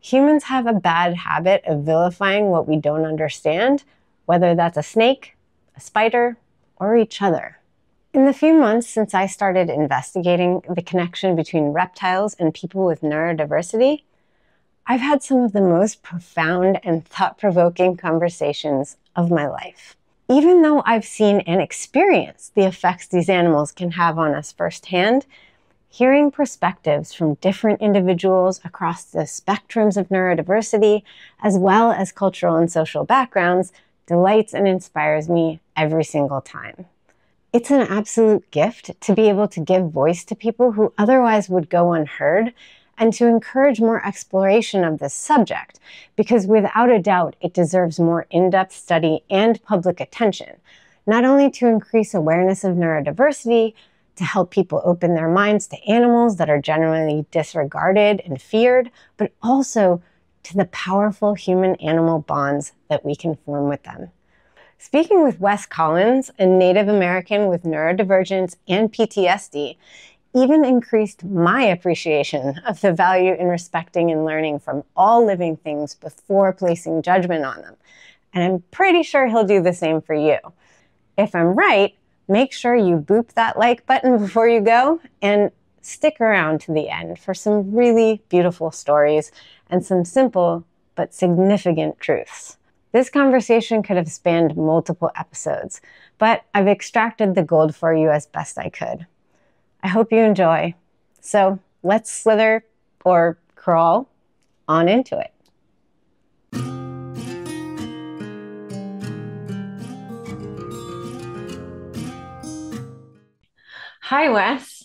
Humans have a bad habit of vilifying what we don't understand, whether that's a snake, a spider, or each other. In the few months since I started investigating the connection between reptiles and people with neurodiversity, I've had some of the most profound and thought-provoking conversations of my life. Even though I've seen and experienced the effects these animals can have on us firsthand, hearing perspectives from different individuals across the spectrums of neurodiversity, as well as cultural and social backgrounds, delights and inspires me every single time. It's an absolute gift to be able to give voice to people who otherwise would go unheard, and to encourage more exploration of this subject, because without a doubt, it deserves more in-depth study and public attention, not only to increase awareness of neurodiversity, to help people open their minds to animals that are generally disregarded and feared, but also to the powerful human-animal bonds that we can form with them. Speaking with Wes Collins, a Native American with neurodivergence and PTSD, even increased my appreciation of the value in respecting and learning from all living things before placing judgment on them. And I'm pretty sure he'll do the same for you. If I'm right, make sure you boop that like button before you go and stick around to the end for some really beautiful stories and some simple but significant truths. This conversation could have spanned multiple episodes, but I've extracted the gold for you as best I could. I hope you enjoy. So let's slither or crawl on into it. Hi, Wes.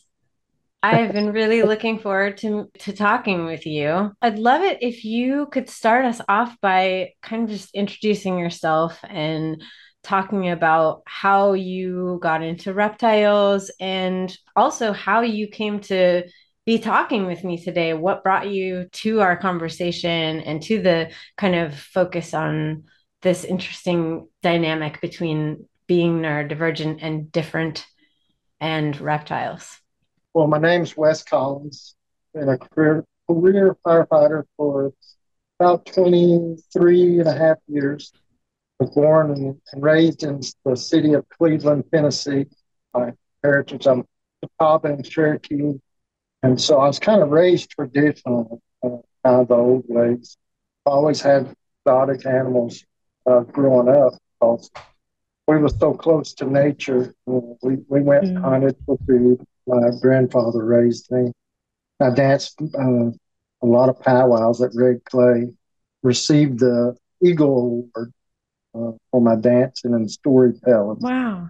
I've been really looking forward to talking with you. I'd love it if you could start us off by kind of just introducing yourself and talking about how you got into reptiles and also how you came to be talking with me today. What brought you to our conversation and to the kind of focus on this interesting dynamic between being neurodivergent and different and reptiles? Well, my name's Wes Collins. Been a career firefighter for about 23 and a half years. Was born and raised in the city of Cleveland, Tennessee. My heritage, I'm Catawba and Cherokee. And so I was kind of raised traditionally, kind of the old ways. Always had exotic animals growing up because we were so close to nature. We went and hunted for food. My grandfather raised me. I danced a lot of powwows at Red Clay. Received the Eagle Award for my dancing and storytelling. Wow.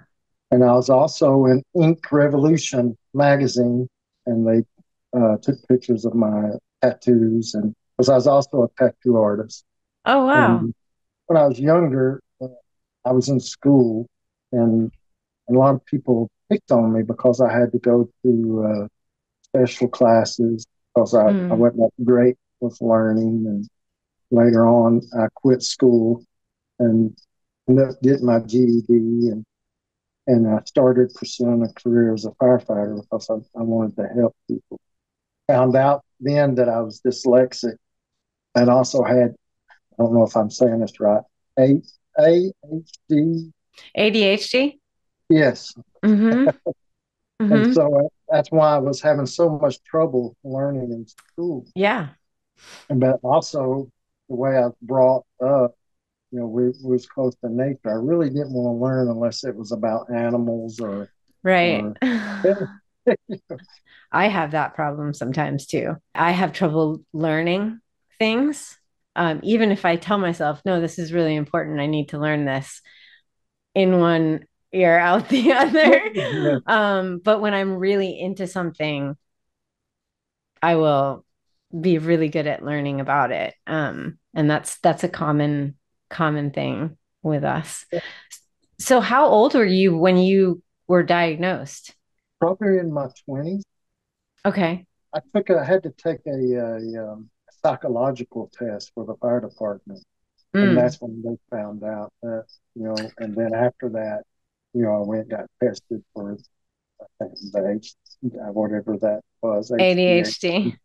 And I was also in Ink Revolution magazine, and they took pictures of my tattoos, and because I was also a tattoo artist. Oh, wow. And when I was younger, I was in school, and a lot of people picked on me because I had to go to special classes because I wasn't that great with learning. And later on, I quit school and ended up getting my GED, and I started pursuing a career as a firefighter because I wanted to help people. Found out then that I was dyslexic and also had, I don't know if I'm saying this right, ADHD. ADHD? Yes. Mm-hmm. And Mm-hmm. so that's why I was having so much trouble learning in school. Yeah. But also the way I was brought up, we was close to nature. I really didn't want to learn unless it was about animals Right. or I have that problem sometimes too. I have trouble learning things. Even if I tell myself, no, this is really important, I need to learn this in one ear, out the yeah. other. But when I'm really into something, I will be really good at learning about it. And that's a common thing with us. So how old were you when you were diagnosed? Probably in my 20s. Okay. I had to take a psychological test for the fire department. And Mm. that's when they found out that, and then after that, I went and got tested for the H, whatever that was, HDA. ADHD.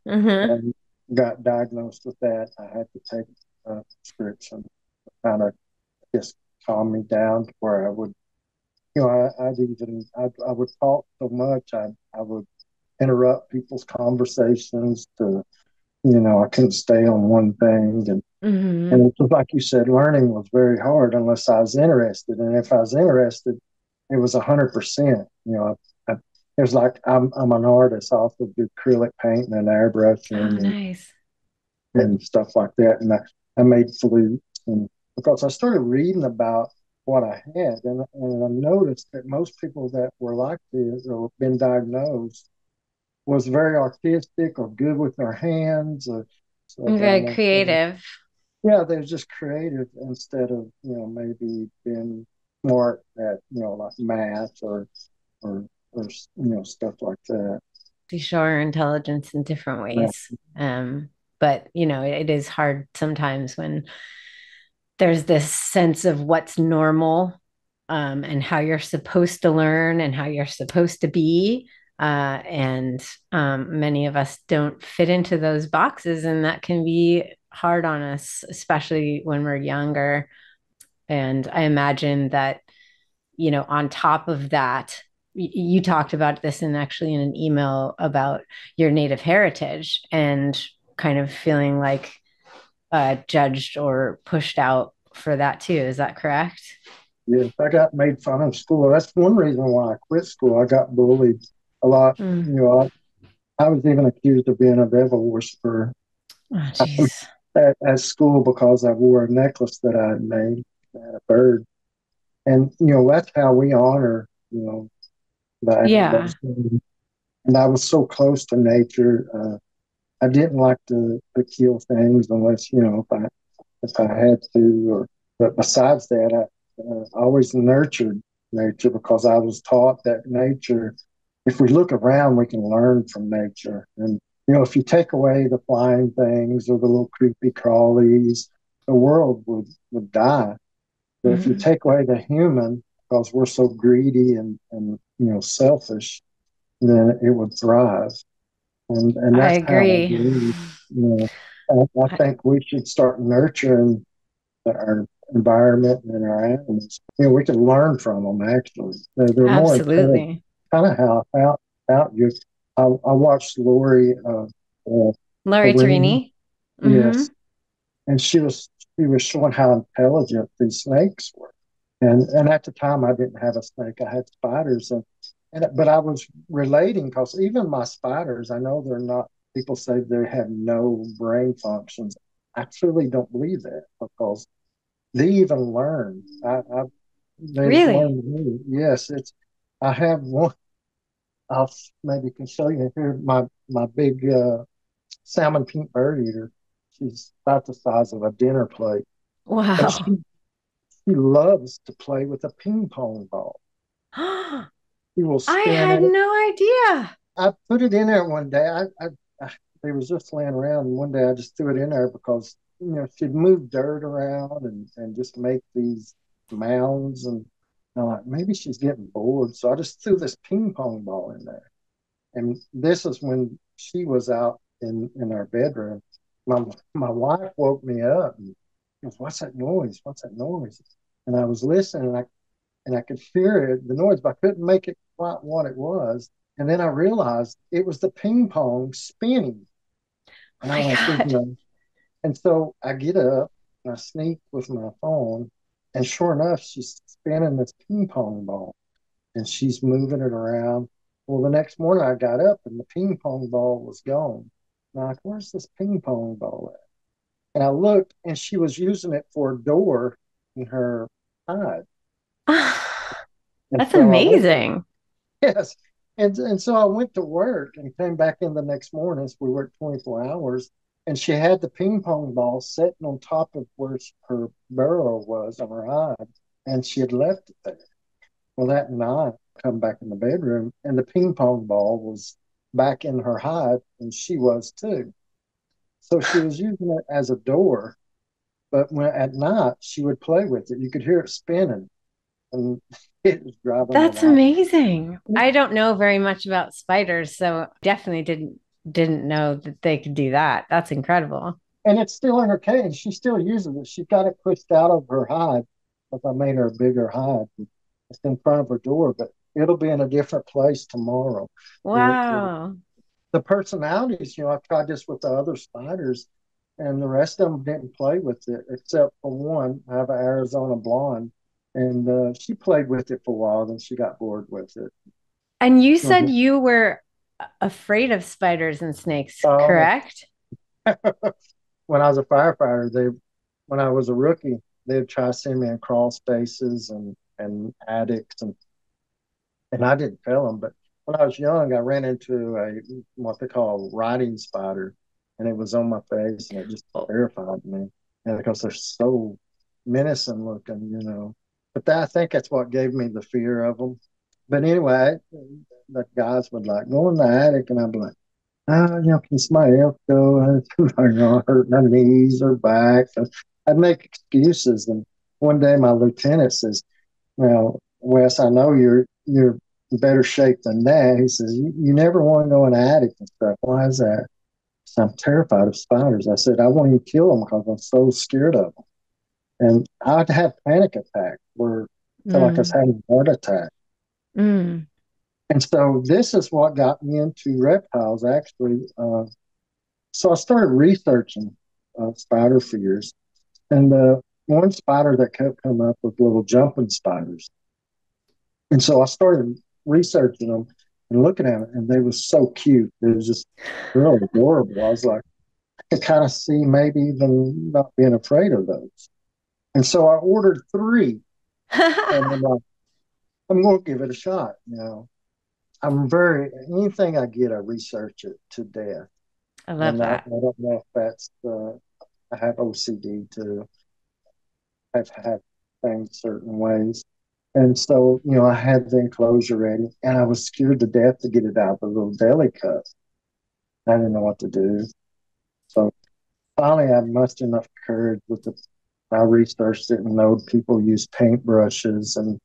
Mm-hmm. got diagnosed with that, I had to take a prescription to kind of just calm me down to where I would, I would talk so much, I would interrupt people's conversations to, I couldn't stay on one thing. And Mm-hmm. it was like you said, learning was very hard unless I was interested. And if I was interested, it was 100%. I, it was like I'm an artist. I also do acrylic painting and Oh, airbrushing nice. and stuff like that. And I made flutes, and because I started reading about what I had, and I noticed that most people that were like this or been diagnosed was very artistic or good with their hands or stuff. Very creative. Yeah, they're just creative instead of, maybe being smart at, like math or stuff like that. To show our intelligence in different Yeah, ways. But it is hard sometimes when there's this sense of what's normal, and how you're supposed to learn and how you're supposed to be. And many of us don't fit into those boxes, and that can be hard on us, especially when we're younger. And I imagine that, on top of that, you talked about this in actually in an email about your Native heritage and kind of feeling like judged or pushed out for that too. Is that correct? yes, I got made fun of in school. That's one reason why I quit school. I got bullied a lot. Mm. I was even accused of being a devil worshiper Oh, geez. at school because I wore a necklace that I had made that had a bird. And, that's how we honor, the Yeah. animals. And I was so close to nature. I didn't like to kill things unless, if I had to. But besides that, I always nurtured nature because I was taught that nature, if we look around, we can learn from nature. And, if you take away the flying things or the little creepy crawlies, the world would die. But if you Mhm. take away the human, because we're so greedy and selfish, then it would thrive. And I that's how I agree. believe. You I I- think we should start nurturing our environment and our animals. We can learn from them. Actually, they're more intelligent. Absolutely. Kind of how I found out you. I watched Lori Laurie Kareem. Tarini. Mm-hmm. Yes, and she was showing how intelligent these snakes were. And at the time, I didn't have a snake. I had spiders, but I was relating because even my spiders, I know they're not. People say they have no brain functions. I truly don't believe that because they even learn. They Really? learn. Yes, it's. I have one. I'll maybe can show you here. My big salmon pink bird eater. She's about the size of a dinner plate, but Wow. she loves to play with a ping pong ball. I She will spin had it. no idea. I put it in there one day. They was just laying around, and one day I just threw it in there because she'd move dirt around and just make these mounds, and I'm like maybe she's getting bored, so I just threw this ping pong ball in there. And this is when she was out in our bedroom. My wife woke me up and she goes, "What's that noise? What's that noise?" And I was listening, and I could hear it, the noise, but I couldn't make it quite what it was. And then I realized it was the ping pong spinning. Oh And I'm my like, God. and so I get up and I sneak with my phone. And sure enough, she's spinning this ping pong ball and she's moving it around. Well, the next morning I got up and the ping pong ball was gone. And I'm like, where's this ping pong ball at? And I looked and she was using it for a door in her hide. And That's so I went amazing. Yes. And so I went to work and came back in the next morning. So we worked 24 hours. And she had the ping pong ball sitting on top of where her burrow was on her hide. And she had left it there. Well, that night, I come back in the bedroom and the ping pong ball was back in her hide and she was too. So she was using it as a door. But when at night, she would play with it. You could hear it spinning and it was driving me That's wild. amazing. I don't know very much about spiders, so definitely didn't didn't know that they could do that. That's incredible. And it's still in her cage. She still uses it. She's got it pushed out of her hide because I made her a bigger hide. It's in front of her door, but it'll be in a different place tomorrow. Wow. The personalities, I tried this with the other spiders, and the rest of them didn't play with it, except for one. I have an Arizona blonde, and she played with it for a while, then she got bored with it. And you said Mhm. you were afraid of spiders and snakes, Oh, correct? when I was a firefighter, when I was a rookie, they'd try to send me in crawl spaces and attics, and I didn't tell them. But when I was young, I ran into a what they call a riding spider, and it was on my face, and it just Oh, terrified me. And because they're so menacing looking. But I think that's what gave me the fear of them. But anyway, the guys would like go in the attic, and I'd be like, can somebody else go? Hurt my knees or back. I'd make excuses. And one day my lieutenant says, "Well, Wes, I know you're in better shape than that." He says, "You never want to go in the attic and stuff. Why is that?" So I'm terrified of spiders. I said, "I want you to kill them because I'm so scared of them." And I'd have panic attacks where I felt like I was mm, having a heart attack. mm. And so this is what got me into reptiles, actually. So I started researching spider fears. And one spider that kept coming up was little jumping spiders. And so I started researching them and looking at them, and they were so cute. It was just really adorable. I was like, I could kind of see maybe even not being afraid of those. And so I ordered three, and I'm like, I'm going to give it a shot. Anything I get, I research it to death. I love And I that. don't know if I have OCD too. I've had things certain ways. And so, I had the enclosure ready, and I was scared to death to get it out of the little deli cup. I didn't know what to do. So finally, I mustered enough courage I researched it and know people use paintbrushes.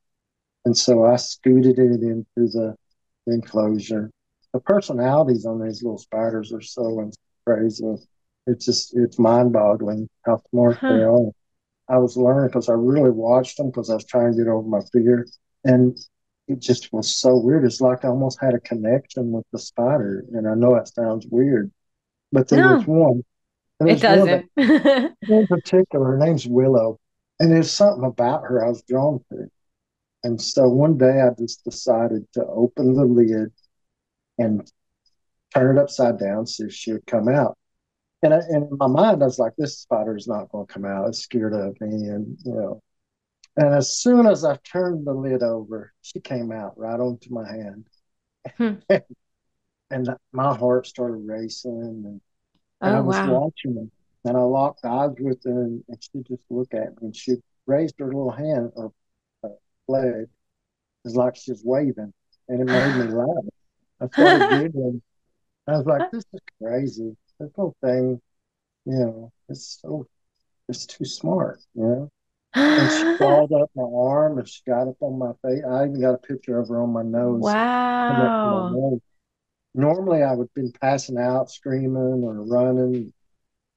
And so I scooted it into the enclosure. The personalities on these little spiders are so crazy. It's mind boggling how smart they Huh. are. I was learning because I really watched them because I was trying to get over my fear. And it just was so weird. It's like I almost had a connection with the spider. And I know that sounds weird, but No, there it was one that doesn't. in particular, her name's Willow. And there's something about her I was drawn to. And so one day I just decided to open the lid and turn it upside down, see if she would come out. And in my mind, I was like, this spider is not going to come out. It's scared of me. And as soon as I turned the lid over, she came out right onto my hand. Hmm. And my heart started racing. And I Oh, was wow. watching her. And I locked eyes with her, and she just looked at me. And she raised her little hand or leg. It's like she was waving. And it made me laugh. I started giggling. I was like, this is crazy. This whole thing, it's too smart. And she crawled up my arm and she got up on my face. I even got a picture of her on my nose, come up to my Wow. nose. Normally, I would have been passing out, screaming or running.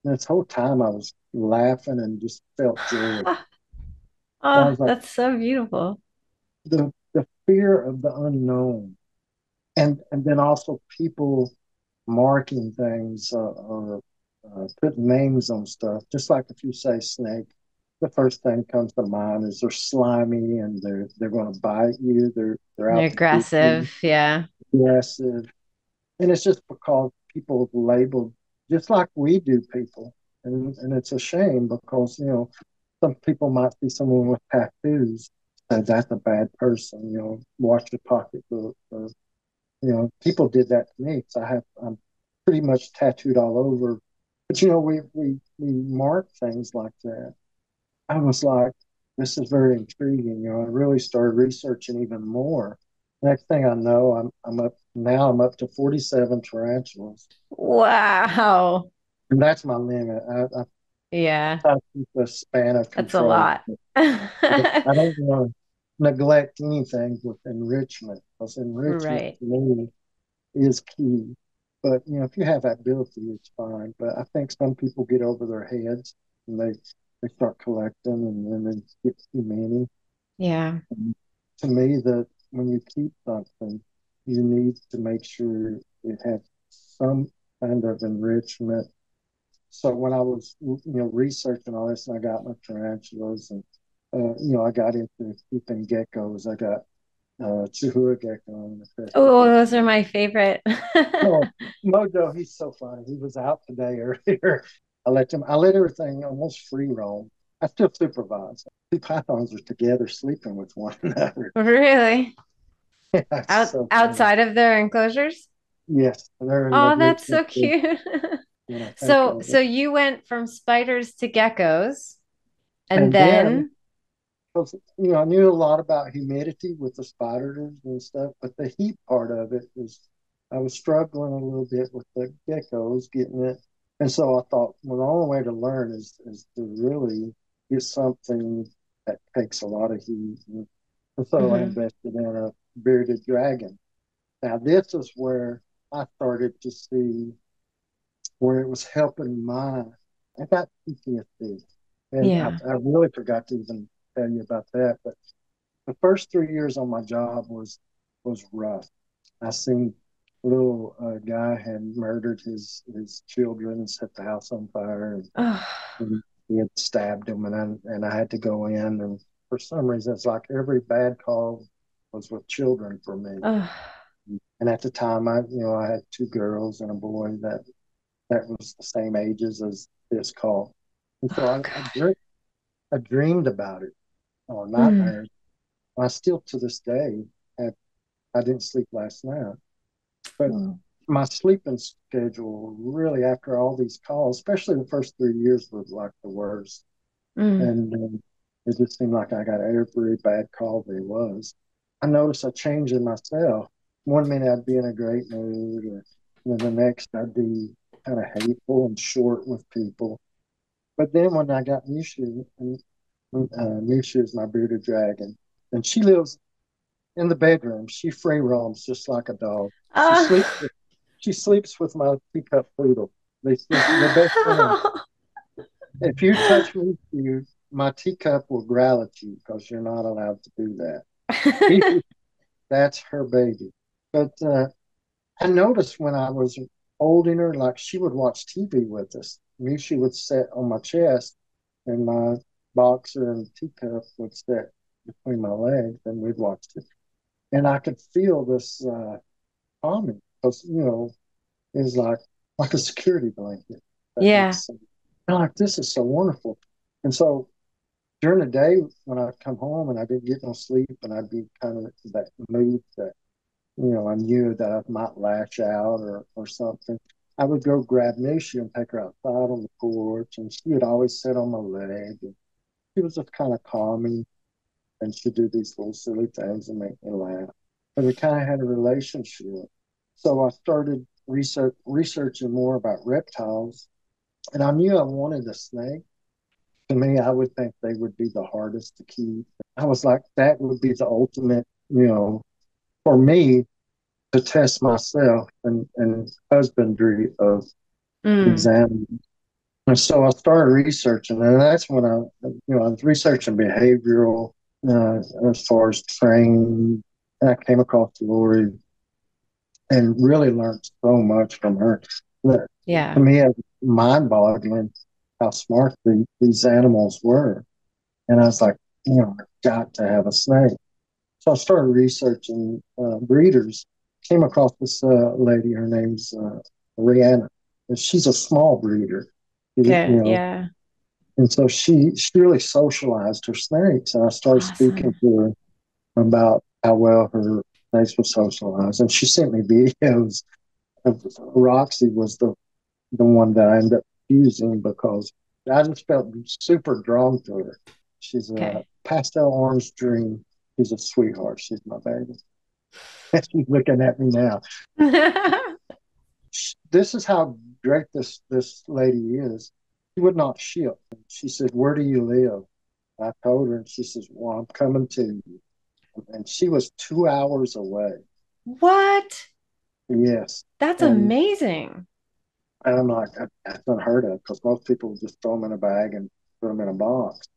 And this whole time, I was laughing and just felt joy. I Oh, was like, that's so beautiful. the fear of the unknown, and then also people marking things or putting names on stuff. Just like if you say snake, the first thing comes to mind is they're slimy and they're going to bite you. They're They're out to get you, aggressive. Yeah. aggressive, and it's just because people have labeled just like we do people, and it's a shame because some people might see someone with tattoos and that's a bad person. Watch your pocketbook. Or, people did that to me. So I'm pretty much tattooed all over. But we mark things like that. I was like, this is very intriguing. I really started researching even more. Next thing I know, I'm up to 47 tarantulas, Wow. and that's my limit. I Yeah, try to keep a span of that's a control. lot. I don't want to neglect anything with enrichment because enrichment Right. to me is key. But if you have that ability, it's fine. But I think some people get over their heads and they start collecting, and then they get too many. Yeah. And to me, that when you keep something, you need to make sure it has some kind of enrichment. So when I was, researching all this, and I got my tarantulas, and I got into keeping geckos. I got Chihuahua gecko and a crested Oh, gecko. those are my favorite. Oh, Mojo, he's so funny. He was out today earlier. I let everything almost free roam. I still supervise. Two pythons are together sleeping with one another. Really? That's so funny. Outside of their enclosures? Yes, they're in the Oh, that's Richmond so cute. when I take So, over. so you went from spiders to geckos, and And then, then, 'cause, I knew a lot about humidity with the spiders and stuff, but the heat part of it is, I was struggling a little bit with the geckos getting it. And so I thought, well, the only way to learn is to really get something that takes a lot of heat. And so I Mhm. invested in a bearded dragon. Now, this is where I started to see where it was helping my, I got PTSD. And Yeah. I really forgot to even tell you about that. But the first 3 years on my job was rough. I seen a little guy had murdered his children and set the house on fire, Oh, and he had stabbed him, and I had to go in, and for some reason it's like every bad call was with children for me. oh, And at the time, I had two girls and a boy that was the same ages as this call, and so oh I dreamed about it, or God. nightmares. I still to this day have I didn't sleep last night. But Mm. my sleeping schedule really after all these calls, especially the first 3 years, was like the worst. Mm. And it just seemed like I got every bad call there was. I noticed a change in myself. One minute I'd be in a great mood, or the next I'd be kind of hateful and short with people. But then when I got Misha, and Misha is my bearded dragon, and she lives in the bedroom. She free roams just like a dog. Oh. She sleeps with my teacup poodle. They're best friends. If you touch me, my teacup will growl at you because you're not allowed to do that. That's her baby. But I noticed when I was holding her, like she would watch TV with us. Me, she would sit on my chest, and my boxer and teacup would sit between my legs, and we'd watch it. And I could feel this calming because it was like a security blanket. That Yeah. makes sense. And I'm like, this is so wonderful. And so during the day when I'd come home and I didn't get no sleep, and I'd be kind of that mood that I knew that I might lash out or something. I would go grab Nisha and take her outside on the porch, and she would always sit on my leg. And she was just kind of calming, and she'd do these little silly things and make me laugh. But we kind of had a relationship. So I started researching more about reptiles, and I knew I wanted a snake. To me, I would think they would be the hardest to keep. I was like, that would be the ultimate, for me to test myself and husbandry of these Mm. animals. And so I started researching, and that's when I was researching behavioral as far as training. And I came across Lori and really learned so much from her. That, to Yeah. me, it was mind-boggling how smart these animals were. And I was like, I've got to have a snake. So I started researching breeders. Came across this lady. Her name's Rihanna. And she's a small breeder, you Good. know. Yeah. And so she really socialized her snakes. And I started speaking Awesome. to her about how well her snakes were socialized. And she sent me videos of Roxy was the one that I ended up using because I just felt super drawn to her. She's a Okay. pastel orange dream. She's a sweetheart. She's my baby. She's looking at me now. This is how great this lady is. She would not ship. She said, "Where do you live?" I told her, and she says, "Well, I'm coming to you." And she was 2 hours away. What? Yes. That's And amazing. I'm like, that's unheard of because most people just throw them in a bag and put them in a box.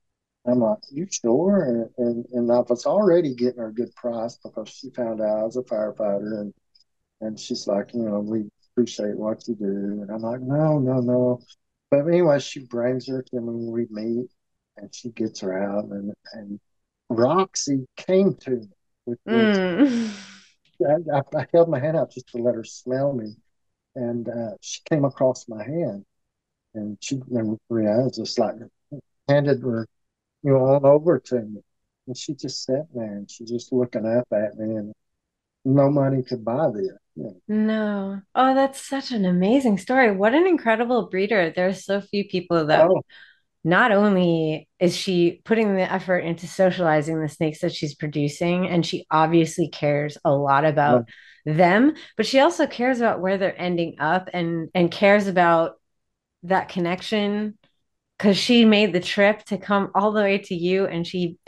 I'm like, you sure? And I was already getting her a good price because she found out I was a firefighter, and she's like, we appreciate what you do. And I'm like, no, no, no. But anyway, she brings her to me when we meet, and she gets her out, and Roxy came to me, which Mm. I held my hand out just to let her smell me, and she came across my hand, and I was just like handed her, on over to me, and she just sat there and she just looking up at me, and no money could buy this. No. Oh, that's such an amazing story. What an incredible breeder. There's so few people that Oh, not only is she putting the effort into socializing the snakes that she's producing, and she obviously cares a lot about no. them, but she also cares about where they're ending up and cares about that connection because she made the trip to come all the way to you and she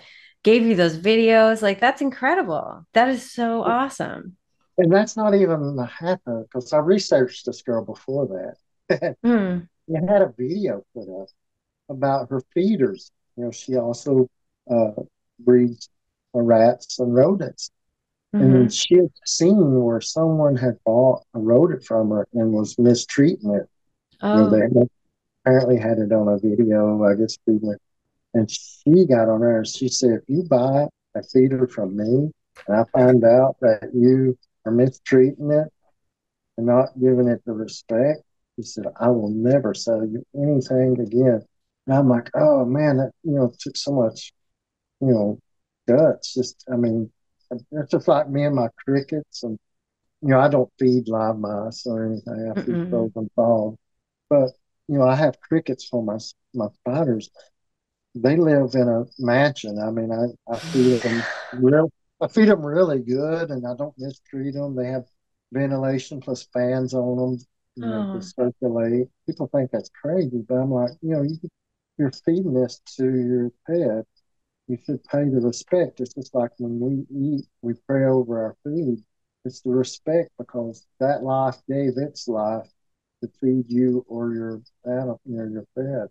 gave you those videos. Like that's incredible. That is so awesome. And that's not even the half of it because I researched this girl before that. Mm, You had a video put up about her feeders. She also uh, breeds rats and rodents. And then hmm. she had seen where someone had bought a rodent from her and was mistreating it. Oh. They apparently had it on a video, I guess, feeding it. And she got on there and she said, if you buy a feeder from me and I find out that you are mistreating it and not giving it the respect, she said, I will never sell you anything again. And I'm like, oh man, that, took so much, you know, guts. Just, I mean, it's just like me and my crickets. And, I don't feed live mice or anything. I feed Mm-mm. frozen frogs. But, I have crickets for my spiders. They live in a mansion. I mean, I feed them I feed them really good, and I don't mistreat them. They have ventilation plus fans on them, to Oh. circulate. People think that's crazy, but I'm like, you're feeding this to your pet. You should pay the respect. It's just like when we eat, we pray over our food. It's the respect because that life gave its life to feed you or your animal, your pet.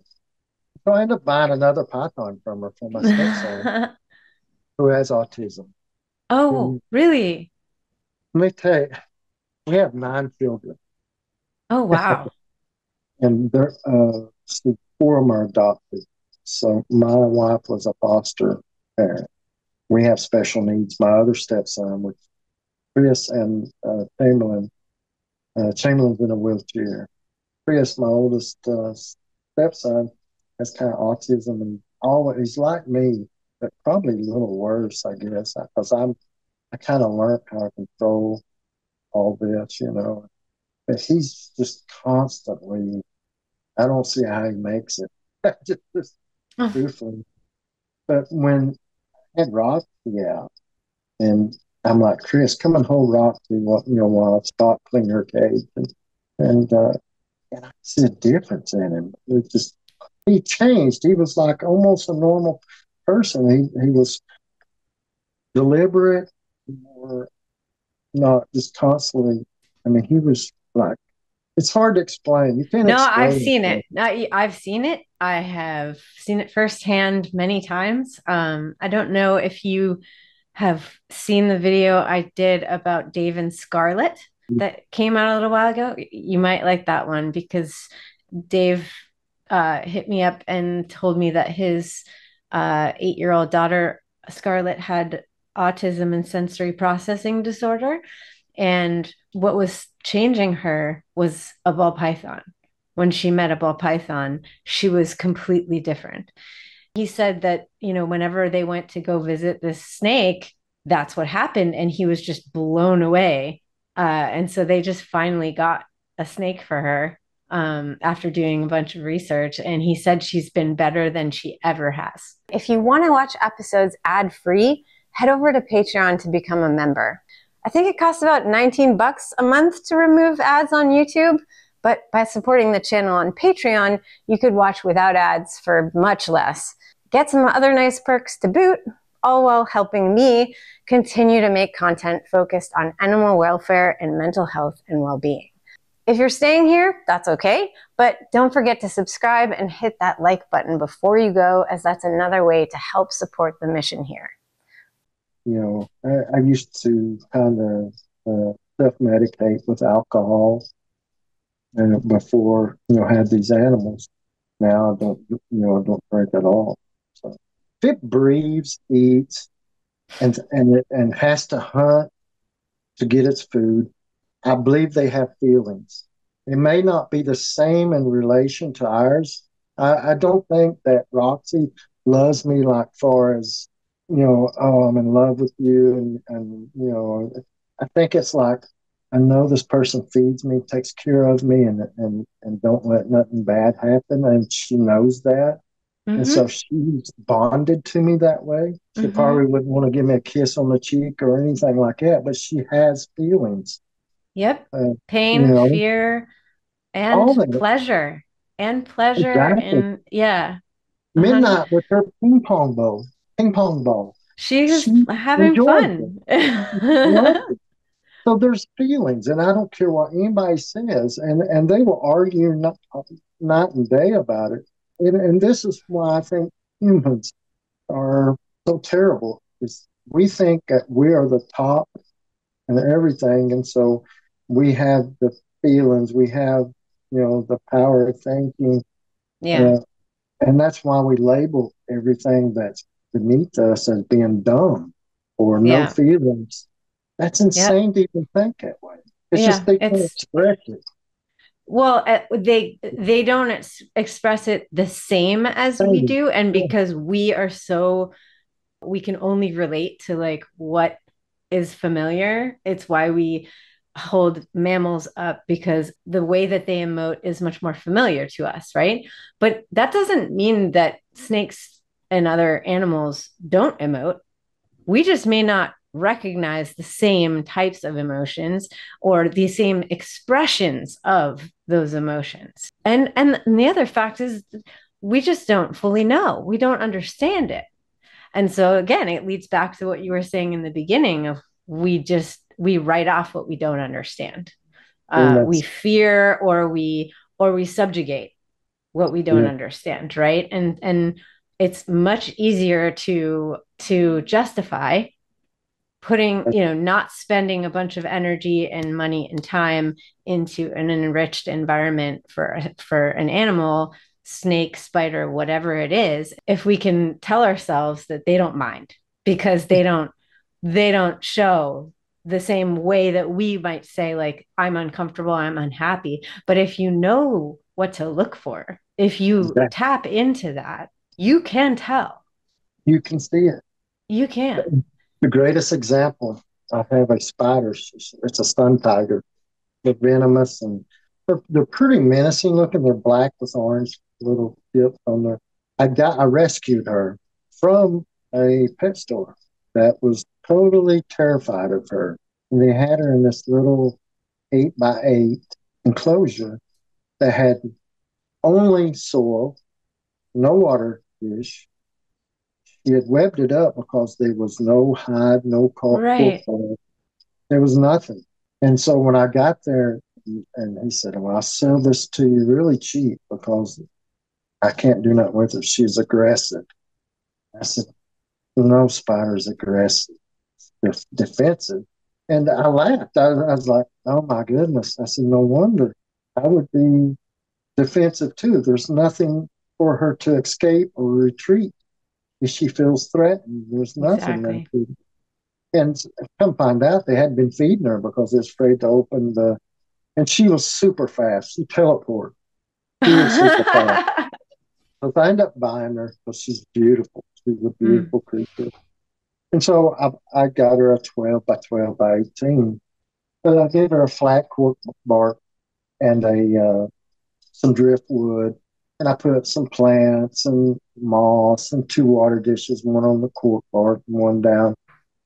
So I ended up buying another python from her for my stepson who has autism. Oh, And really? let me tell you, we have 9 children, Oh, wow. and four of them are adopted. So my wife was a foster parent. We have special needs. My other stepson, which Chris and Chamberlain, Chamberlain's in a wheelchair. Chris, my oldest stepson, has kind of autism and always he's like me, but probably a little worse, I guess, because I kind of learned how to control all this. But he's just constantly, I don't see how he makes it. just Oh. goofy. But when I had Roxy out, and I'm like, Chris, come and hold Roxy while I stop cleaning her cage. And, uh, and I see a difference in him. He changed. He was like almost a normal person. He was deliberate, or not just constantly. I mean, he was like, it's hard to explain. You can't No, I've explain seen it. it. I've seen it. I have seen it firsthand many times. I don't know if you have seen the video I did about Dave and Scarlett that came out a little while ago. You might like that one because Dave hit me up and told me that his 8-year-old daughter, Scarlett, had autism and sensory processing disorder. And what was changing her was a ball python. When she met a ball python, she was completely different. He said that, whenever they went to go visit this snake, that's what happened. And he was just blown away. And so they just finally got a snake for her after doing a bunch of research. And he said she's been better than she ever has. If you want to watch episodes ad free, head over to Patreon to become a member. I think it costs about 19 bucks a month to remove ads on YouTube, but by supporting the channel on Patreon, you could watch without ads for much less. Get some other nice perks to boot. all while helping me continue to make content focused on animal welfare and mental health and well-being. If you're staying here, that's okay, but don't forget to subscribe and hit that like button before you go, as that's another way to help support the mission here. I used to kind of self-medicate with alcohol, and before had these animals. Now I don't drink at all. So if it breathes, eats, and has to hunt to get its food, I believe they have feelings. It may not be the same in relation to ours. I don't think that Roxy loves me like far as, oh, I'm in love with you. And I think it's like, I know this person feeds me, takes care of me, and don't let nothing bad happen. And she knows that. Mm-hmm. And so she's bonded to me that way. She probably wouldn't want to give me a kiss on the cheek or anything like that, but she has feelings. Yep. Pain, fear, and pleasure. Exactly. And yeah. Midnight with her ping pong ball. She's having fun. So there's feelings, and I don't care what anybody says, and they will argue night and day about it. And this is why I think humans are so terrible. Is we think that we are the top and everything, and so we have the feelings, we have the power of thinking. Yeah. And that's why we label everything that's beneath us as being dumb or no feelings. That's insane to even think that way. It's just they can't express it. Well, they don't express it the same as we do. And because we can only relate to like what is familiar. It's why we hold mammals up, because the way that they emote is much more familiar to us, right? But that doesn't mean that snakes and other animals don't emote. We just may not recognize the same types of emotions or the same expressions of those emotions. And the other fact is we just don't fully know. We don't understand it. And so again, it leads back to what you were saying in the beginning of we write off what we don't understand. We fear or we subjugate what we don't understand, right? And it's much easier to justify putting, not spending a bunch of energy and money and time into an enriched environment for an animal, snake, spider, whatever it is, if we can tell ourselves that they don't mind because they don't show the same way that we might say, like, I'm uncomfortable, I'm unhappy. But if you know what to look for, if you tap into that, you can tell. You can see it. You can. The greatest example, I have a spider. It's a sun tiger. They're venomous, and they're pretty menacing looking. They're black with orange little tips on there. I rescued her from a pet store that was totally terrified of her. And they had her in this little 8x8 enclosure that had only soil, no water fish. She had webbed it up because there was no hide, no cork. Right. There was nothing. And so when I got there, and he said, well, I'll sell this to you really cheap because I can't do nothing with her. She's aggressive. I said, no, spider's aggressive. They're defensive. And I laughed. I was like, oh, my goodness. I said, no wonder. I would be defensive, too. There's nothing for her to escape or retreat. If she feels threatened, there's nothing. Exactly. And come find out, they hadn't been feeding her because they're afraid to open the... And she was super fast. She teleported. She was super fast. So I ended up buying her because she's beautiful. She's a beautiful creature. And so I got her a 12 by 12 by 18. But I gave her a flat cork bark and some driftwood. And I put some plants and moss and 2 water dishes, one on the cork bark and one down.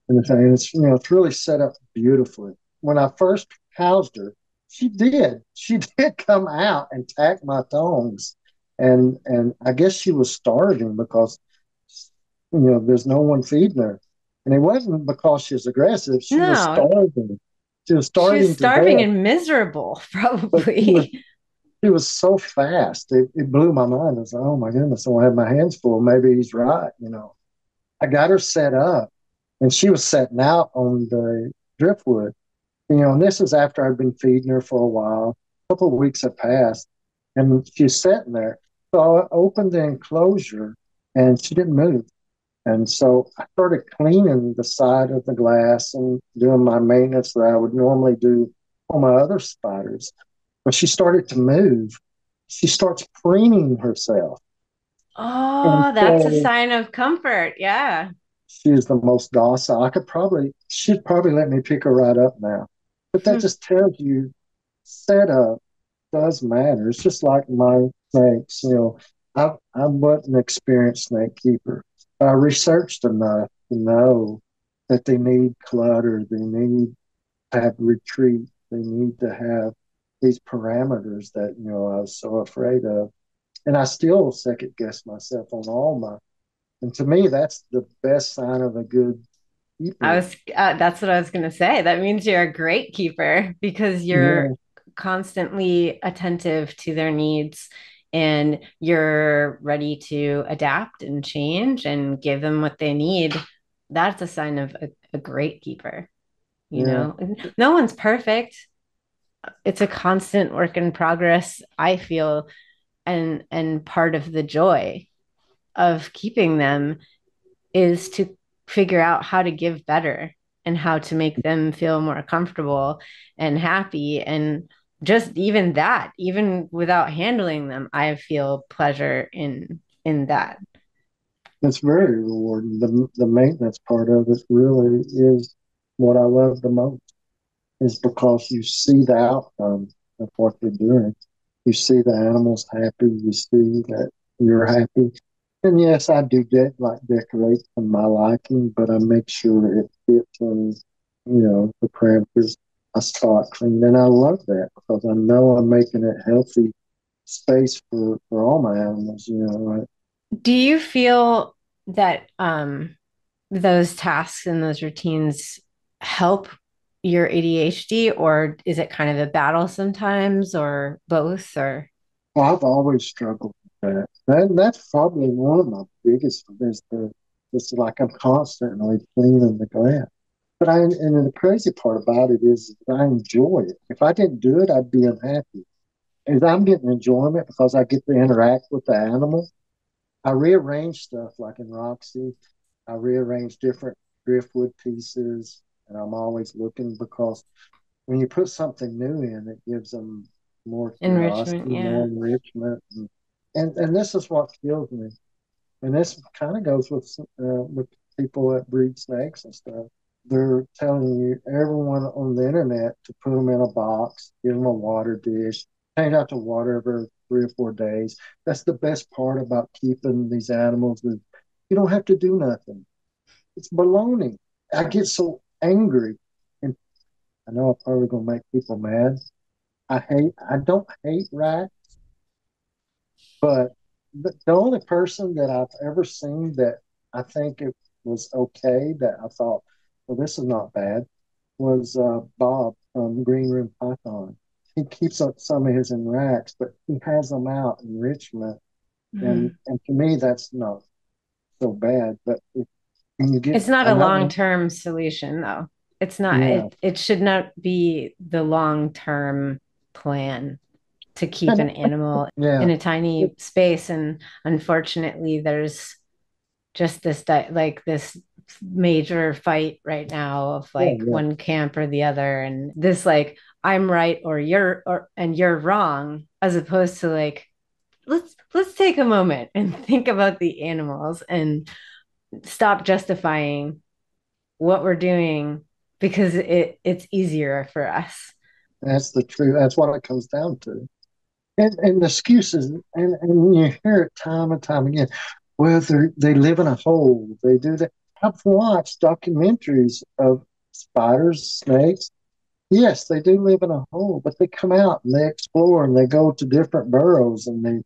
And it's really set up beautifully. When I first housed her, she did come out and tack my tongs. And I guess she was starving because, there's no one feeding her. And it wasn't because she was aggressive. She was No, starving. She was she was starving to starving death, and miserable, but she was, probably. she was so fast. It blew my mind. I was like, oh my goodness, I don't have my hands full. Maybe he's right. I got her set up, and she was setting out on the driftwood. And this is after I'd been feeding her for a while. A couple of weeks had passed, and she's sitting there. So I opened the enclosure, and she didn't move. And so I started cleaning the side of the glass and doing my maintenance that I would normally do on my other spiders. But she started to move. She starts preening herself. And Oh, that's a so sign of comfort. Yeah. she is the most docile. She'd probably let me pick her right up now. But that just tells you setup does matter. It's just like my snakes. I wasn't an experienced snake keeper. I researched enough to know that they need clutter, they need to have retreat, they need to have these parameters that I was so afraid of. And I still second guess myself on all my. And to me, that's the best sign of a good keeper. That's what I was going to say. That means you're a great keeper because you're Yeah, constantly attentive to their needs and you're ready to adapt and change and give them what they need. That's a sign of a great keeper, you yeah. know? No one's perfect. It's a constant work in progress, I feel, and part of the joy of keeping them is to figure out how to give better and how to make them feel more comfortable and happy. And just even that, even without handling them, I feel pleasure in that. It's very rewarding. The maintenance part of it really is what I love the most. Is because you see the outcome of what they're doing. You see the animals happy. You see that you're happy. And yes, I do decorate to my liking, but I make sure it fits in, the parameters. I spot clean, and I love that because I know I'm making it healthy space for all my animals. Right? Do you feel that those tasks and those routines help your ADHD, or is it kind of a battle sometimes, or both? Or Well, I've always struggled with that. That's probably one of my biggest is it's like I'm constantly cleaning the glass. And the crazy part about it is that I enjoy it. If I didn't do it, I'd be unhappy. And I'm getting enjoyment because I get to interact with the animal. I rearrange stuff like in Roxy. I rearrange different driftwood pieces, and I'm always looking because when you put something new in, it gives them more enrichment, curiosity, more yeah. enrichment, and this is what kills me. And this kind of goes with people that breed snakes and stuff. They're telling you everyone on the internet to put them in a box, give them a water dish, change out the water every 3 or 4 days. That's the best part about keeping these animals is you don't have to do nothing. It's baloney. I get so angry, and I know I'm probably gonna make people mad. I don't hate rats, but the only person that I've ever seen that I think it was okay that I thought, well, this is not bad, was Bob from Green Room Python. He keeps up some of his in racks, but he has them out in Richmond, and Mhm. and to me that's not so bad. But when you get, It's not I a know, long-term solution, though. It's not, yeah, it should not be the long-term plan to keep and an animal yeah, in a tiny space. And unfortunately, there's just like this major fight right now of yeah, like yeah. one camp or the other, and this like I'm right or you're wrong, as opposed to like let's take a moment and think about the animals and stop justifying what we're doing because it's easier for us. That's the truth. That's what it comes down to. And the excuses, and you hear it time and time again. Well, they live in a hole. They do that. I've watched documentaries of spiders, snakes. Yes, they do live in a hole, but they come out and they explore and they go to different burrows and they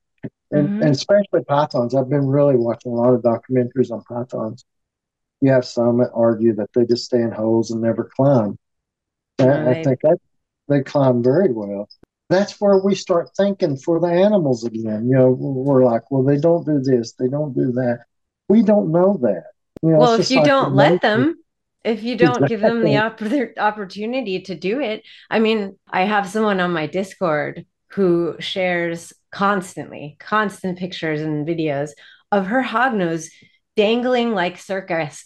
And especially pythons. I've been really watching a lot of documentaries on pythons. You have some that argue that they just stay in holes and never climb. No, I think that they climb very well. That's where we start thinking for the animals again. We're like, well, they don't do this, they don't do that. We don't know that. well, It's if just you like don't let emotion. them, if you don't give them the Exactly. opportunity to do it. I mean, I have someone on my Discord who shares constant pictures and videos of her hognose dangling like circus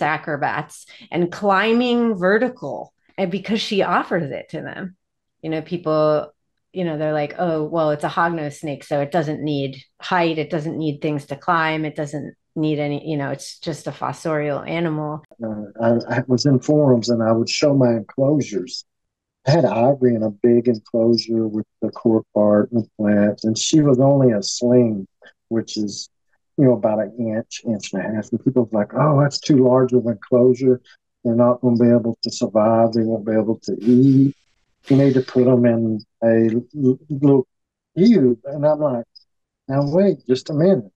acrobats and climbing vertical, and because she offers it to them. People, they're like, oh, well, it's a hognose snake, so it doesn't need height, it doesn't need things to climb, it doesn't need any, it's just a fossorial animal. I was in forums and I would show my enclosures. I had Ivory in a big enclosure with the cork part and the plants, and she was only a sling, which is, about an inch and a half. And people were like, oh, that's too large of an enclosure. They're not going to be able to survive. They won't be able to eat. You need to put them in a little cube. And I'm like, now wait just a minute.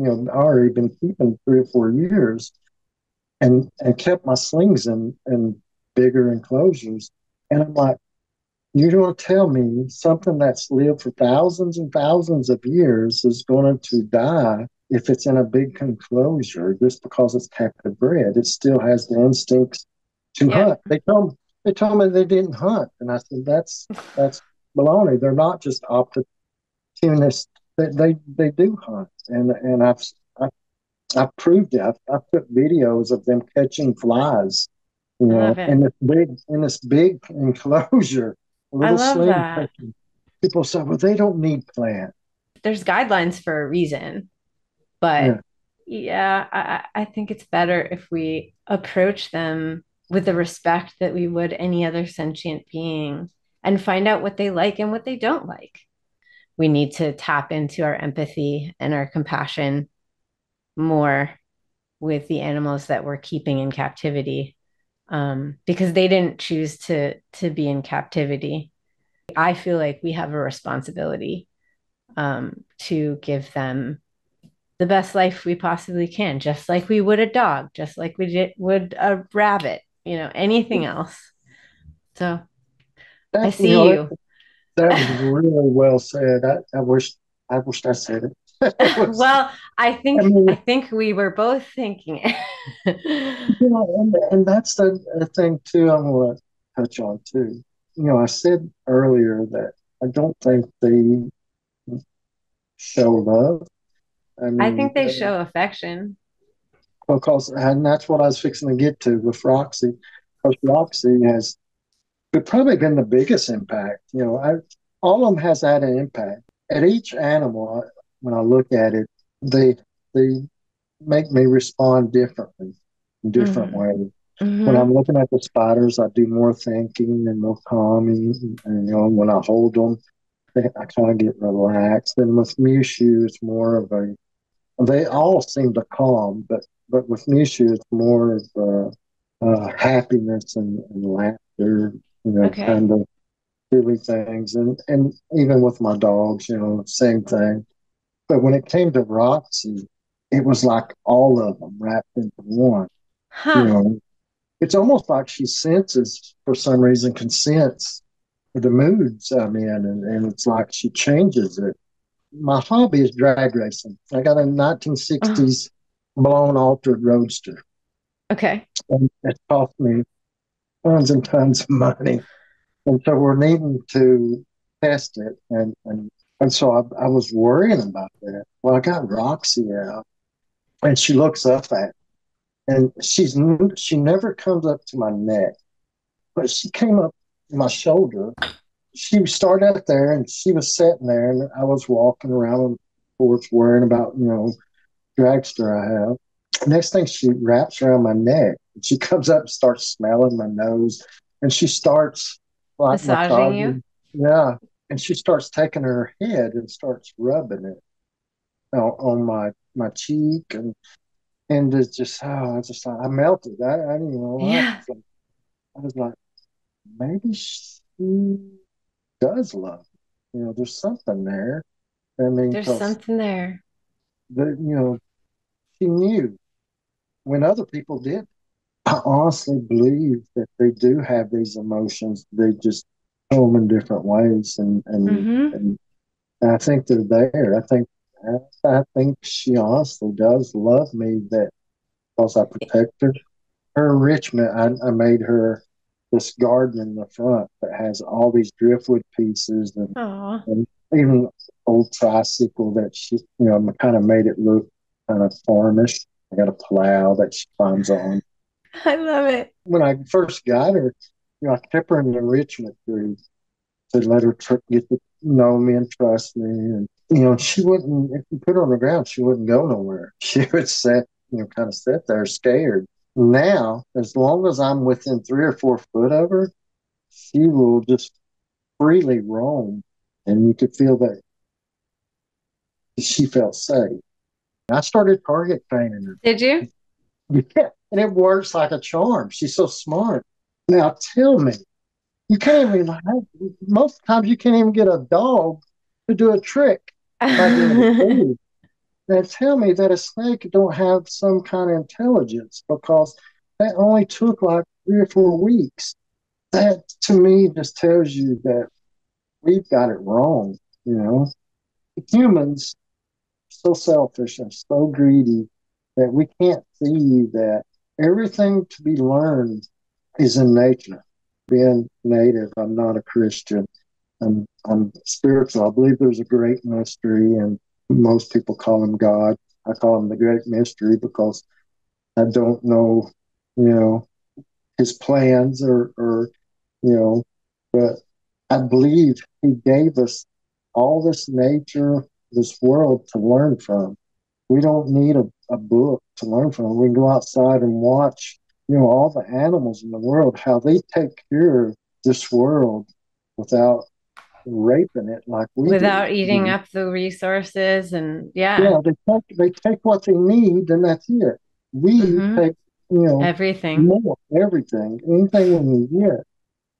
I already been keeping 3 or 4 years and kept my slings in bigger enclosures. And I'm like, you're going to tell me something that's lived for thousands and thousands of years is going to die if it's in a big enclosure just because it's captive bred? It still has the instincts to Yeah. hunt. They told me they didn't hunt, and I said that's baloney. They're not just opportunists. They do hunt, and I've proved it. I've put videos of them catching flies, I love it. in this big enclosure, a I little love sling that. catching. People say, well, they don't need plant. There's guidelines for a reason, but Yeah, yeah, I think it's better if we approach them with the respect that we would any other sentient being and find out what they like and what they don't like. We need to tap into our empathy and our compassion more with the animals that we're keeping in captivity, because they didn't choose to be in captivity. I feel like we have a responsibility, to give them the best life we possibly can, just like we would a dog, just like would a rabbit, anything else. So I that see you. that was really well said. I wish I said it. It was. Well, I I mean, think we were both thinking it. and that's the thing too. I'm going to touch on too. I said earlier that I don't think they show love. I I mean, think they show affection. because and that's what I was fixing to get to with Roxy, because Roxy has probably been the biggest impact. All of them has had an impact. At each animal, when I look at it, they make me respond differently, in different Mm-hmm. ways. When Mm-hmm. I'm looking at the spiders, I do more thinking and more calming. And when I hold them, I kind of get relaxed. And with Mushu, it's more of a. They all seem to calm, but with Mushu, it's more of happiness and laughter. Okay. Kind of silly things, and even with my dogs, same thing. But when it came to Roxy, it was like all of them wrapped into one. You Huh. know, it's almost like she senses for some reason, can sense the moods I'm in, and it's like she changes it. My hobby is drag racing. I got a Oh, 1960s blown altered roadster, okay. and it cost me tons and tons of money. And so we're needing to test it, and so I was worrying about that. Well, I got Roxy out, and she looks up at me, and she never comes up to my neck, but she came up to my shoulder. She started out there, and she was sitting there, and I was walking around on the porch worrying about dragster I have. Next thing, she wraps around my neck. She comes up and starts smelling my nose, and she starts like Massaging you. massaging. Yeah, and she starts taking her head and starts rubbing it on my cheek, and it's just I melted. I didn't even know what. Yeah. I was like, maybe she does love me. There's something there. I mean, There's because something there. she knew when other people did. I honestly believe that they do have these emotions. They just show them in different ways, Mm-hmm. and I think they're there. I think she honestly does love me. That because I protect her. Her enrichment, I made her this garden in the front that has all these driftwood pieces Oh, and even old tricycle that she, kind of made it look kind of farmish. I got a plow that she climbs on. I love it. When I first got her, I kept her in the enrichment group to let her get to know me and trust me. And, she wouldn't, if you put her on the ground, she wouldn't go nowhere. She would sit, kind of sit there scared. Now, as long as I'm within 3 or 4 foot of her, she will just freely roam. And you could feel that she felt safe. I started target training her. Did you? Yeah, and it works like a charm. She's so smart. Now, tell me, you can't even, most times you can't even get a dog to do a trick like in the food. Now tell me that a snake don't have some kind of intelligence because that only took like 3 or 4 weeks. That to me just tells you that we've got it wrong. Humans are so selfish and so greedy that we can't see that everything to be learned is in nature. Being native, I'm not a Christian. I'm spiritual. I believe there's a great mystery, and most people call him God. I call him the great mystery because I don't know, you know, his plans or you know, but I believe he gave us all this nature, this world to learn from. We don't need a book to learn from. We can go outside and watch, all the animals in the world, how they take care of this world without raping it like we do. Without eating up the resources and yeah. Yeah, they take what they need and that's it. We Mm-hmm. take, Everything. more, everything, anything we get.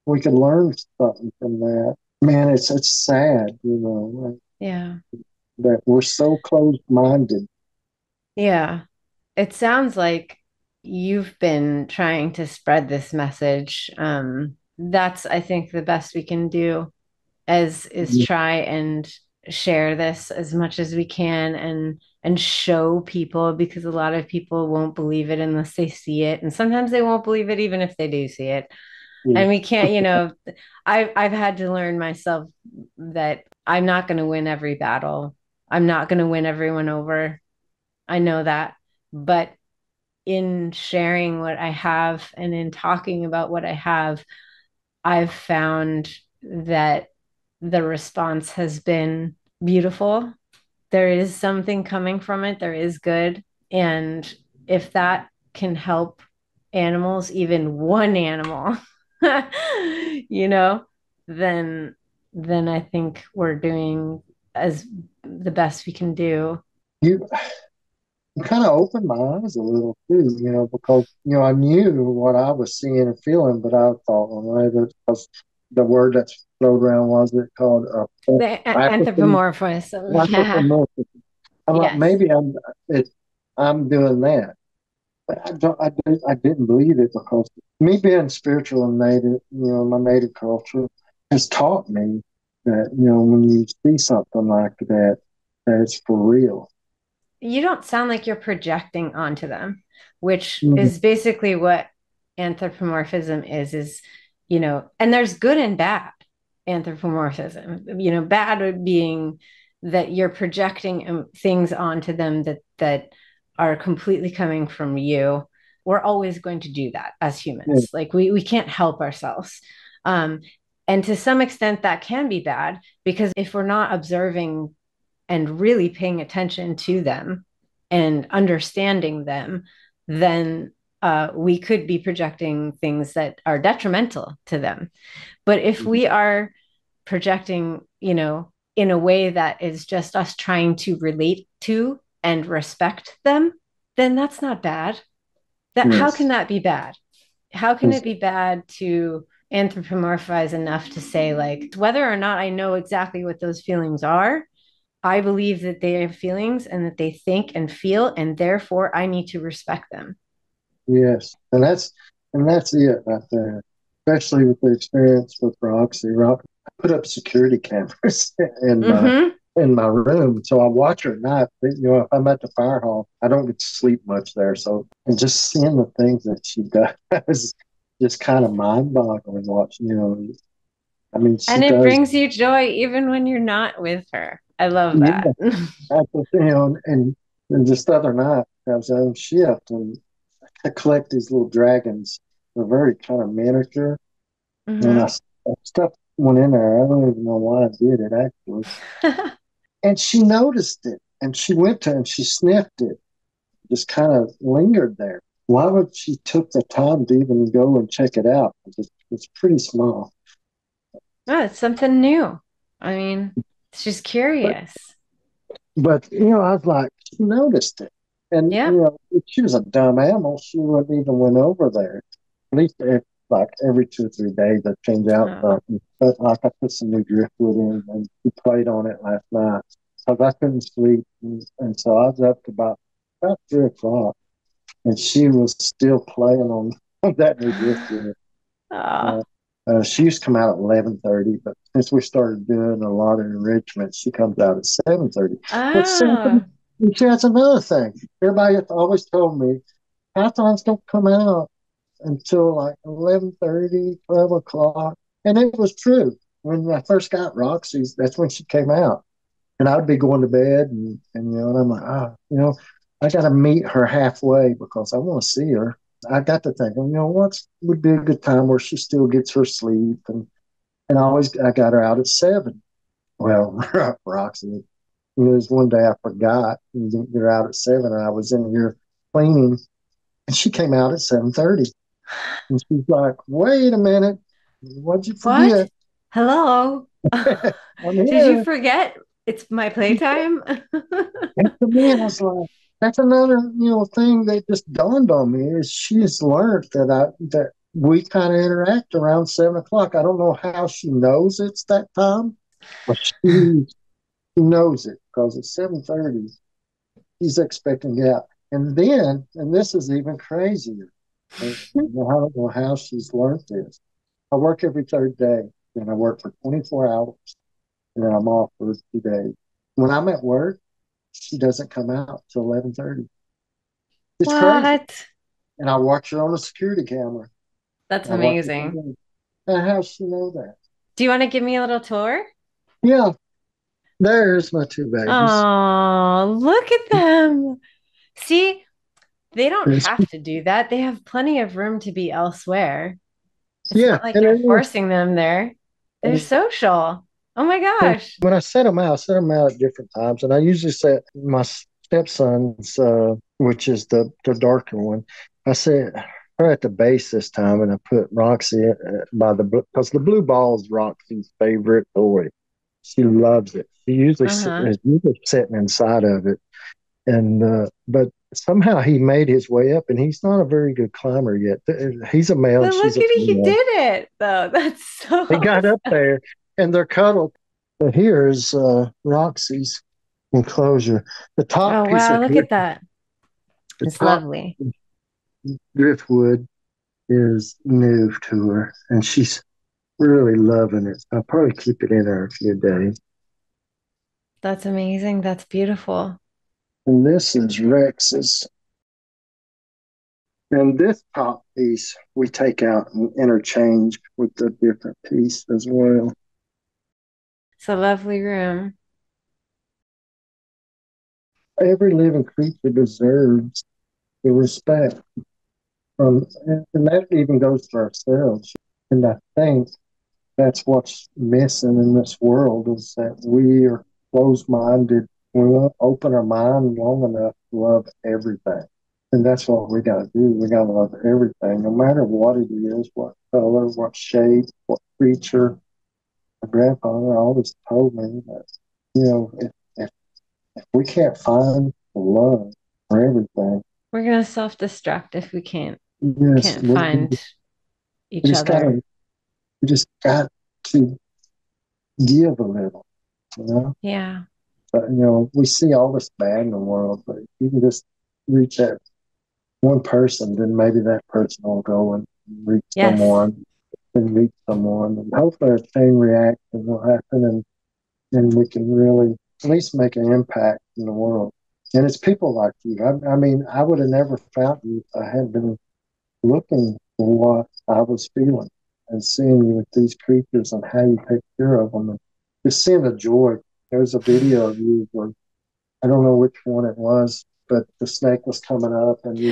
We can learn something from that. Man, it's sad, Yeah. that we're so closed minded. Yeah. It sounds like you've been trying to spread this message. That's, I think, the best we can do is try and share this as much as we can and show people because a lot of people won't believe it unless they see it. And sometimes they won't believe it even if they do see it. And we can't, I've had to learn myself that I'm not going to win every battle. I'm not going to win everyone over. I know that. But in sharing what I have and in talking about what I have, I've found that the response has been beautiful. There is something coming from it, there is good. And if that can help animals, even one animal, you know, then then I think we're doing as the best we can do. You kind of opened my eyes a little too, because I knew what I was seeing and feeling, but I thought, well, maybe it's because the word that's floated around was it called The apathy, anthropomorphism. Yeah. anthropomorphism. I'm like, Yes. maybe I'm doing that. But I didn't believe it because me being spiritual and native, my native culture has taught me that, when you see something like that, that it's for real. You don't sound like you're projecting onto them, which Mhm. is basically what anthropomorphism is, and there's good and bad anthropomorphism, bad being that you're projecting things onto them that are completely coming from you. We're always going to do that as Yeah. humans. Like we can't help ourselves. Um, and to some extent that can be bad because if we're not observing and really paying attention to them and understanding them, then we could be projecting things that are detrimental to them. But if we are projecting, in a way that is just us trying to relate to and respect them, then that's not bad. That how can Yes. that be bad? How can it be bad to anthropomorphize enough to say like whether or not I know exactly what those feelings are, I believe that they have feelings and that they think and feel, and therefore I need to respect them. Yes, and that's it right there. Especially with the experience with Roxy. I put up security cameras Mm-hmm. in my room, so I watch her at night. You know, if I'm at the fire hall, I don't get to sleep much there. So, and just seeing the things that she does, just kind of mind boggling. Watching, you know, I mean, she And it does. brings you joy even when you're not with her. I love that. Yeah, you know, and just the other night I was on shift and I collect these little dragons. They're very kind of miniature. And Mm-hmm. I stuffed one in there. I don't even know why I did it actually. And she noticed it and she went to it and she sniffed it, just kind of lingered there. Why would she took the time to even go and check it out? It's pretty small. Oh, it's something new. I mean, she's But curious. you know, I was like, she noticed it. And Yep. you know, if she was a dumb animal, she wouldn't even went over there. At least like every 2 or 3 days I change out Oh. something. But like I put some new driftwood in and we played on it last night. Because I couldn't sleep and so I was up to about 3 o'clock and she was still playing on, on that new driftwood. Oh. Uh, she used to come out at 11:30, but since we started doing a lot of enrichment, she comes out at 7:30. But see, Oh. that's another thing. Everybody always told me pythons don't come out until like 11:30, 12 o'clock, and it was true. When I first got Roxy's, that's when she came out, and I'd be going to bed, and you know, and I'm like, you know, I got to meet her halfway because I want to see her. I got to thinking, you know, what would be a good time where she still gets her sleep, and I got her out at 7. Well, Roxy, it was one day I forgot and didn't get her out at 7, and I was in here cleaning, and she came out at 7:30, and she's like, "Wait a minute, what'd you What? forget?" Hello? I'm Did you here. forget? It's my playtime. And to me, I was like, that's another, you know, thing that just dawned on me is she's learned that we kind of interact around 7 o'clock. I don't know how she knows it's that time, but she knows it because at 7:30 he's expecting to get out. And then, and this is even crazier. I don't know how she's learned this. I work every third day, and I work for 24 hours, and then I'm off for 2 days. When I'm at work, she doesn't come out till 11:30. It's crazy. What? And I watch her on a security camera. That's I watch her. amazing. How does she know that? Do you want to give me a little tour? Yeah, there's my two babies. Oh, look at them. See, they don't It's, have to do that. They have plenty of room to be elsewhere. It's yeah, not like and you're it is. forcing them there. They're social. Oh my And gosh. when I set them out at different times, and I usually set my stepson's, which is the darker one. I set her at the base this time, and I put Roxy by because the blue ball is Roxy's favorite toy. She loves it. She usually Uh-huh. is usually sitting inside of it, and but somehow he made his way up, and he's not a very good climber yet. He's a male, But and look she's at a it, he female. did it though. That's so They got up awesome. there, and they're cuddled. But here is Roxy's enclosure. The top Oh piece wow, of look at that. the It's top lovely. driftwood is new to her, and she's really loving it. I'll probably keep it in her a few days. That's amazing. That's beautiful. And this is Rex's. And this top piece we take out and interchange with the different piece as well. It's a lovely room. Every living creature deserves the respect from, and that even goes for ourselves. And I think that's what's missing in this world is that we are closed minded. We won't open our mind long enough to love everything. And that's what we got to do. We got to love everything, no matter what it is, what color, what shape, what creature. My grandfather always told me that, you know, if we can't find the love for everything, We're gonna self-destruct if we yes, can't find we each just got other. to, we just got to give a little, you know? Yeah. But, we see all this bad in the world, but if you can just reach that one person, then maybe that person will go and reach Yes. someone and reach someone. And hopefully a chain reaction will happen and we can really at least make an impact in the world. And it's people like you. I mean, I would have never found you if I had been looking for what I was feeling and seeing you with these creatures and how you take care of them and just seeing the joy. There's a video of you where I don't know which one it was, but the snake was coming up and you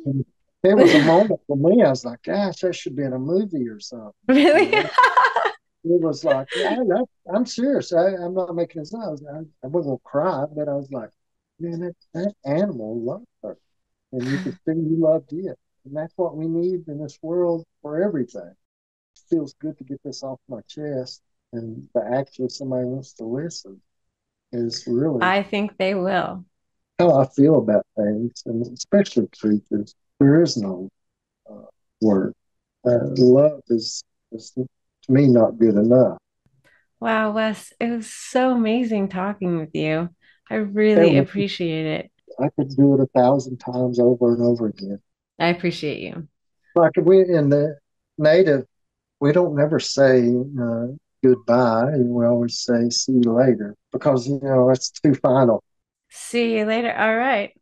were. It was a moment for me. I was like, gosh, that should be in a movie or something. Really? It was like, yeah, I'm serious. I'm not making this up. I wasn't going to cry, but I was like, man, that animal loved her. And you could see you loved it. And that's what we need in this world for everything. It feels good to get this off my chest. And to actually somebody wants to listen is really I think they will. how I feel about things, and especially creatures. There is no uh, word. Love is, to me, not good enough. Wow, Wes, it was so amazing talking with you. I really appreciate it. I could do it 1,000 times over and over again. I appreciate you. Like we in the native, we don't never say goodbye. We always say see you later because it's too final. See you later. All right.